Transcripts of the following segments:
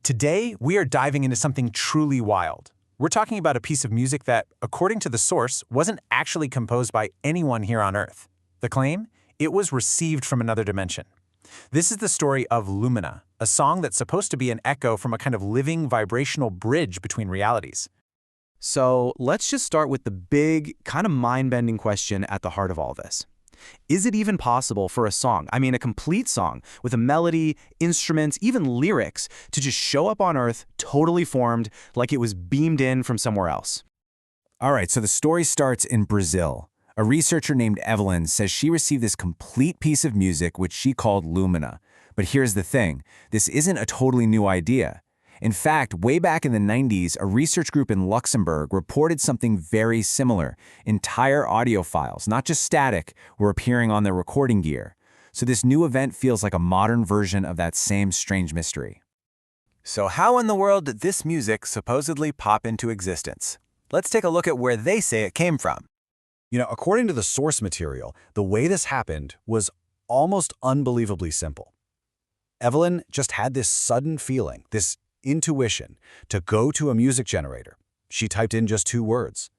Today, we are diving into something truly wild. We're talking about a piece of music that, according to the source, wasn't actually composed by anyone here on Earth. The claim? It was received from another dimension. This is the story of Lúmina, a song that's supposed to be an echo from a kind of living vibrational bridge between realities. So let's just start with the big, kind of mind-bending question at the heart of all this. Is it even possible for a song, a complete song, with a melody, instruments, even lyrics, to just show up on Earth totally formed, like it was beamed in from somewhere else? All right, so the story starts in Brazil. A researcher named Evellyn says she received this complete piece of music which she called Lúmina. But here's the thing, this isn't a totally new idea. In fact, way back in the 90s, a research group in Luxembourg reported something very similar. Entire audio files, not just static, were appearing on their recording gear. So this new event feels like a modern version of that same strange mystery. So how in the world did this music supposedly pop into existence? Let's take a look at where they say it came from. According to the source material, the way this happened was almost unbelievably simple. Evellyn just had this sudden feeling, this intuition, to go to a music generator. She typed in just 2 words,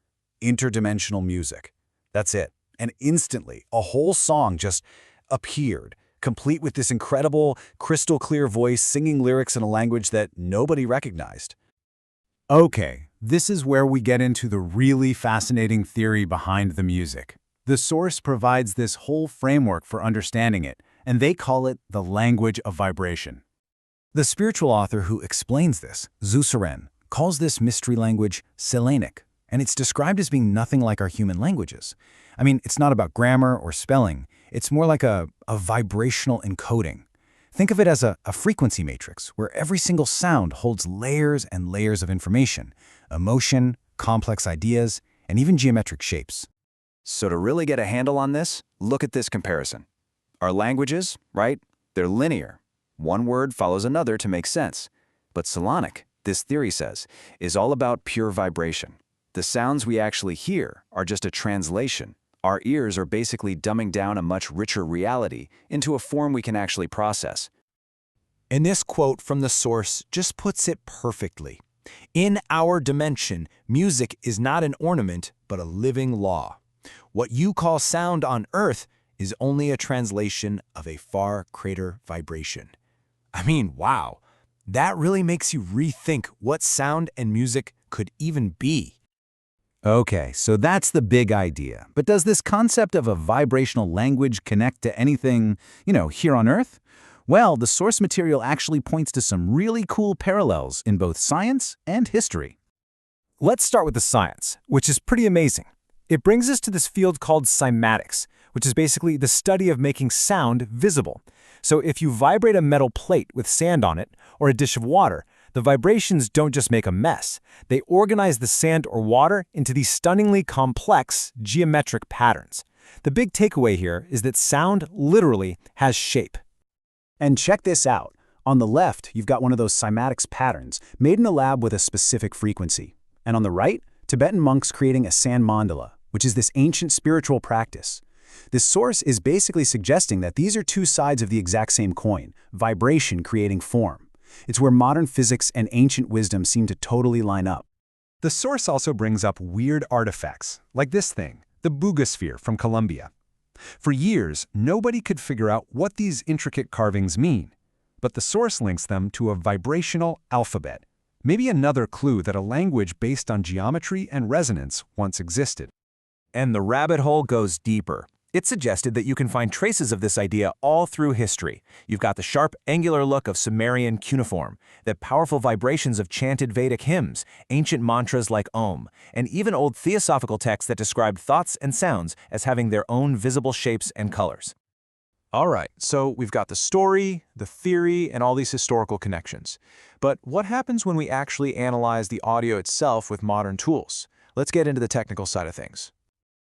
interdimensional music. That's it. And instantly, a whole song just appeared, complete with this incredible, crystal clear voice singing lyrics in a language that nobody recognized. Okay, this is where we get into the really fascinating theory behind the music. The source provides this whole framework for understanding it, and they call it the language of vibration. The spiritual author who explains this, Selēnic, calls this mystery language Selēnic, and it's described as being nothing like our human languages. It's not about grammar or spelling. It's more like a vibrational encoding. Think of it as a frequency matrix, where every single sound holds layers and layers of information, emotion, complex ideas, and even geometric shapes. So to really get a handle on this, look at this comparison. Our languages, right? They're linear. One word follows another to make sense. But Selēnic, this theory says, is all about pure vibration. The sounds we actually hear are just a translation. Our ears are basically dumbing down a much richer reality into a form we can actually process. And this quote from the source just puts it perfectly. In our dimension, music is not an ornament, but a living law. What you call sound on Earth is only a translation of a far greater vibration. Wow, that really makes you rethink what sound and music could even be. Okay, so that's the big idea. But does this concept of a vibrational language connect to anything, here on Earth? Well, the source material actually points to some really cool parallels in both science and history. Let's start with the science, which is pretty amazing. It brings us to this field called Cymatics, which is basically the study of making sound visible. So if you vibrate a metal plate with sand on it, or a dish of water, the vibrations don't just make a mess. They organize the sand or water into these stunningly complex geometric patterns. The big takeaway here is that sound literally has shape. And check this out. On the left, you've got one of those cymatics patterns made in a lab with a specific frequency. And on the right, Tibetan monks creating a sand mandala, which is this ancient spiritual practice. This source is basically suggesting that these are 2 sides of the exact same coin, vibration creating form. It's where modern physics and ancient wisdom seem to totally line up. The source also brings up weird artifacts, like this thing, the Boogosphere from Colombia. For years, nobody could figure out what these intricate carvings mean, but the source links them to a vibrational alphabet, maybe another clue that a language based on geometry and resonance once existed. And the rabbit hole goes deeper. It's suggested that you can find traces of this idea all through history. You've got the sharp, angular look of Sumerian cuneiform, the powerful vibrations of chanted Vedic hymns, ancient mantras like Om, and even old theosophical texts that described thoughts and sounds as having their own visible shapes and colors. All right, so we've got the story, the theory, and all these historical connections. But what happens when we actually analyze the audio itself with modern tools? Let's get into the technical side of things.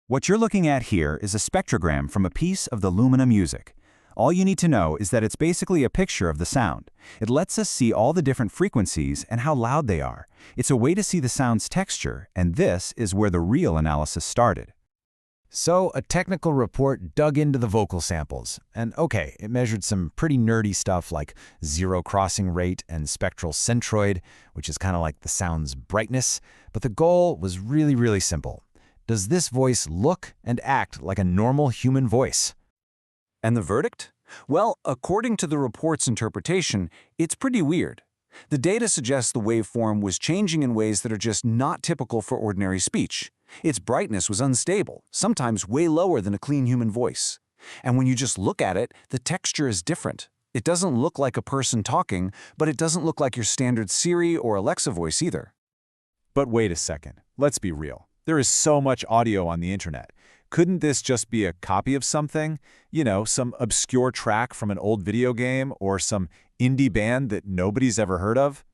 What you're looking at here is a spectrogram from a piece of the Lúmina music. All you need to know is that it's basically a picture of the sound. It lets us see all the different frequencies and how loud they are. It's a way to see the sound's texture, and this is where the real analysis started. So a technical report dug into the vocal samples, and okay, it measured some pretty nerdy stuff like zero crossing rate and spectral centroid, which is kind of like the sound's brightness, but the goal was really simple. Does this voice look and act like a normal human voice? And the verdict? Well, according to the report's interpretation, it's pretty weird. The data suggests the waveform was changing in ways that are just not typical for ordinary speech. Its brightness was unstable, sometimes way lower than a clean human voice. And when you just look at it, the texture is different. It doesn't look like a person talking, but it doesn't look like your standard Siri or Alexa voice either. But wait a second, let's be real. There is so much audio on the internet. Couldn't this just be a copy of something? You know, some obscure track from an old video game or some indie band that nobody's ever heard of?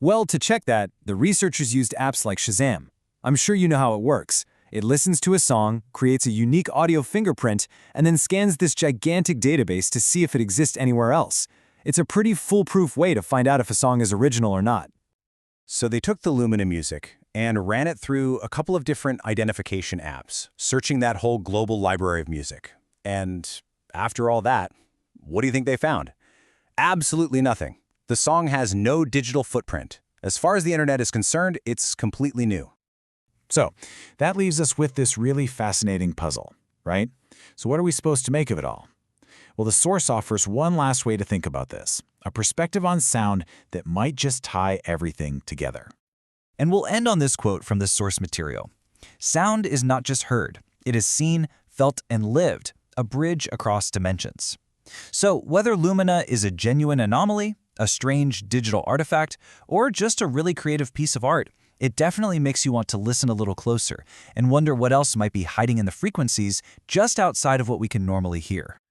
Well, to check that, the researchers used apps like Shazam. I'm sure you know how it works. It listens to a song, creates a unique audio fingerprint, and then scans this gigantic database to see if it exists anywhere else. It's a pretty foolproof way to find out if a song is original or not. So they took the Lúmina music and ran it through a couple of different identification apps, searching that whole global library of music. And after all that, what do you think they found? Absolutely nothing. The song has no digital footprint. As far as the internet is concerned, it's completely new. So, that leaves us with this really fascinating puzzle, right? So what are we supposed to make of it all? Well, the source offers one last way to think about this, a perspective on sound that might just tie everything together. And we'll end on this quote from the source material. Sound is not just heard, it is seen, felt, and lived, a bridge across dimensions. So whether Lúmina is a genuine anomaly, a strange digital artifact, or just a really creative piece of art, it definitely makes you want to listen a little closer and wonder what else might be hiding in the frequencies just outside of what we can normally hear.